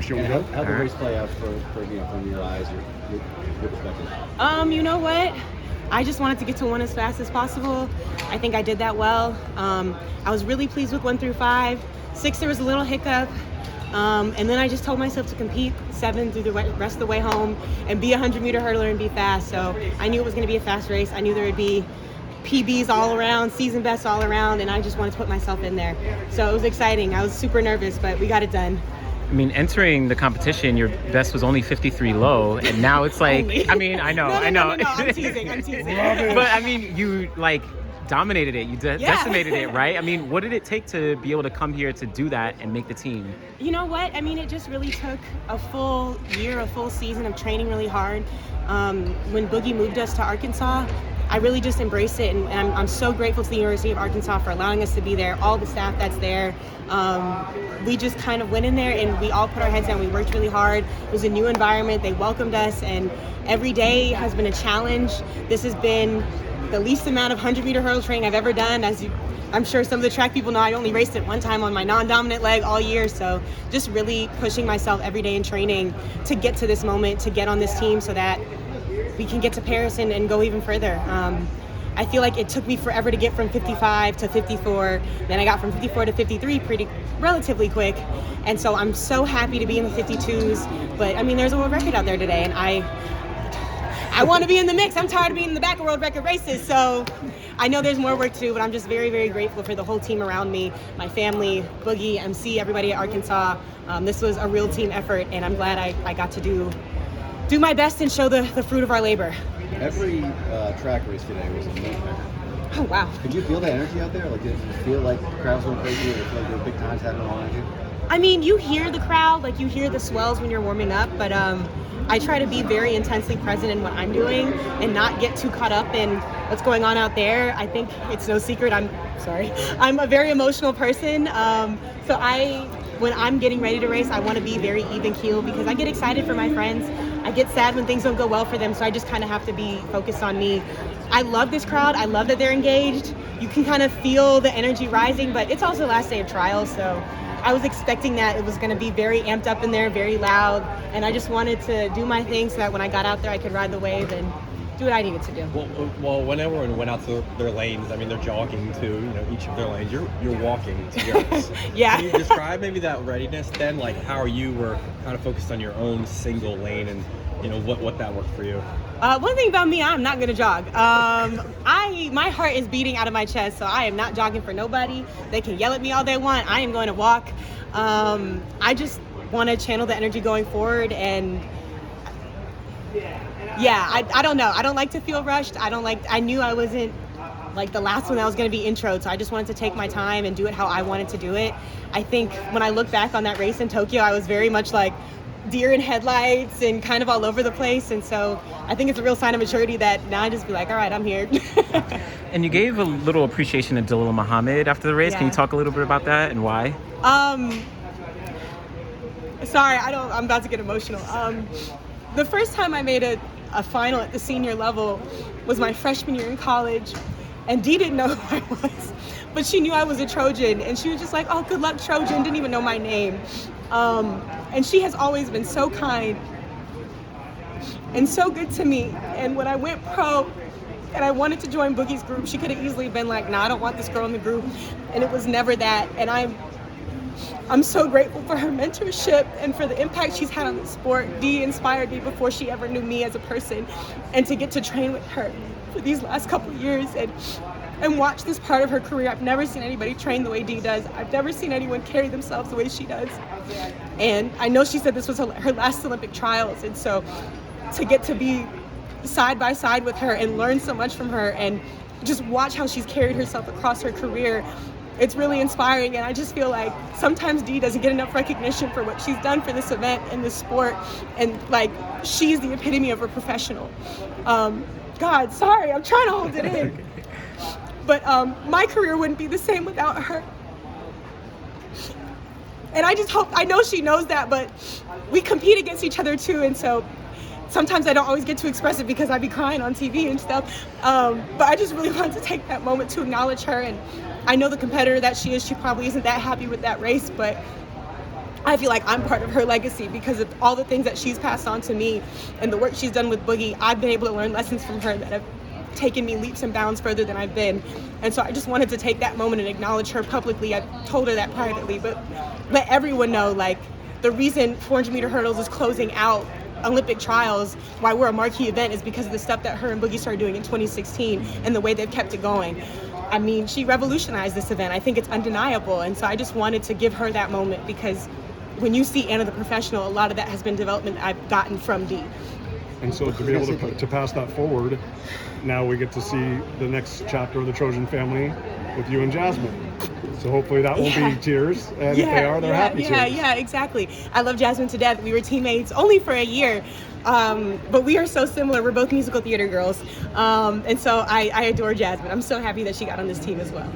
How the race play out for from your eyes, your perspective? You know what? I just wanted to get to 1 as fast as possible. I think I did that well. I was really pleased with 1 through 5. 6, there was a little hiccup. And then I just told myself to compete 7 through the rest of the way home and be a 100-meter hurdler and be fast. So I knew it was going to be a fast race. I knew there would be PBs all around, season bests all around, and I just wanted to put myself in there. So it was exciting. I was super nervous, but we got it done. I mean, entering the competition, your best was only 53 low, and now it's like, I mean, I know. No, I'm teasing. But I mean, you like dominated it. You decimated it, right? I mean, what did it take to be able to come here to do that and make the team? You know what? I mean, it just really took a full year, a full season of training really hard. When Boogie moved us to Arkansas, I really just embraced it, and I'm so grateful to the University of Arkansas for allowing us to be there, all the staff that's there. We just kind of went in there and we all put our heads down. We worked really hard. It was a new environment. They welcomed us, and every day has been a challenge. This has been the least amount of 100-meter hurdle training I've ever done. I'm sure some of the track people know, I only raced it one time on my non-dominant leg all year. So just really pushing myself every day in training to get to this moment, to get on this team so that we can get to Paris and go even further. I feel like it took me forever to get from 55 to 54. Then I got from 54 to 53 relatively quick. And so I'm so happy to be in the 52s. But I mean, there's a world record out there today, and I want to be in the mix. I'm tired of being in the back of world record races. So I know there's more work to do, but I'm just very, very grateful for the whole team around me, my family, Boogie, MC, everybody at Arkansas. This was a real team effort, and I'm glad I got to do my best and show the fruit of our labor. Every track race today was a nightmare. Oh, wow. Could you feel the energy out there? Like, did you feel like the crowd's going crazy, or did you feel like there were big times happening around you? I mean, you hear the crowd, like you hear the swells when you're warming up, but I try to be very intensely present in what I'm doing and not get too caught up in what's going on out there. I think it's no secret, I'm a very emotional person. So when I'm getting ready to race, I want to be very even keeled because I get excited for my friends. I get sad when things don't go well for them, so I just kind of have to be focused on me. I love this crowd. I love that they're engaged. You can kind of feel the energy rising, but it's also the last day of trials, so I was expecting that it was going to be very amped up in there, very loud, and I just wanted to do my thing so that when I got out there, I could ride the wave and do what I needed to do. Well, when everyone went out to their lanes, I mean, they're jogging to, each of their lanes. You're walking to yours. Yeah. Can you describe maybe that readiness then, like how you were kind of focused on your own single lane and, what that worked for you? One thing about me, I'm not going to jog. My heart is beating out of my chest, so I am not jogging for nobody. They can yell at me all they want. I am going to walk. I just want to channel the energy going forward, and I don't know. I don't like to feel rushed. I knew I wasn't like the last one that was going to be introed, so I just wanted to take my time and do it how I wanted to do it. I think when I look back on that race in Tokyo, I was very much like deer in headlights and kind of all over the place, and so I think it's a real sign of maturity that now I just be like, all right, I'm here. And you gave a little appreciation to Dalilah Muhammad after the race. Yeah. Can you talk a little bit about that and why? Sorry, I'm about to get emotional. The first time I made a final at the senior level was my freshman year in college, and Dee didn't know who I was, but she knew I was a Trojan, and she was just like, oh, good luck, Trojan, didn't even know my name. And she has always been so kind and so good to me. And when I went pro and I wanted to join Boogie's group, she could have easily been like, nah, I don't want this girl in the group. And it was never that. And I'm so grateful for her mentorship and for the impact she's had on the sport. Dee inspired me before she ever knew me as a person. And to get to train with her for these last couple of years and watch this part of her career. I've never seen anybody train the way Dee does. I've never seen anyone carry themselves the way she does. And I know she said this was her last Olympic trials. And so to get to be side by side with her and learn so much from her and just watch how she's carried herself across her career, it's really inspiring. And I just feel like sometimes Dee doesn't get enough recognition for what she's done for this event and this sport. And like, she's the epitome of a professional. God, sorry, I'm trying to hold it in. But my career wouldn't be the same without her. And I know she knows that, but we compete against each other too. And so sometimes I don't always get to express it because I'd be crying on TV and stuff. But I just really wanted to take that moment to acknowledge her. And I know the competitor that she is, she probably isn't that happy with that race, but I feel like I'm part of her legacy because of all the things that she's passed on to me and the work she's done with Boogie. I've been able to learn lessons from her that have taken me leaps and bounds further than I've been. And so I just wanted to take that moment and acknowledge her publicly. I told her that privately, but let everyone know, like, the reason 400-meter hurdles is closing out Olympic trials, why we're a marquee event, is because of the stuff that her and Boogie started doing in 2016 and the way they've kept it going. I mean, she revolutionized this event. I think it's undeniable. And so I just wanted to give her that moment because when you see Anna the Professional, a lot of that has been development I've gotten from Dee. And so to be able to pass that forward, now we get to see the next chapter of the Trojan family with you and Jasmine. So hopefully that won't be tears, and if they are, they're happy tears. Yeah, exactly. I love Jasmine to death. We were teammates only for a year, but we are so similar. We're both musical theater girls, and so I adore Jasmine. I'm so happy that she got on this team as well.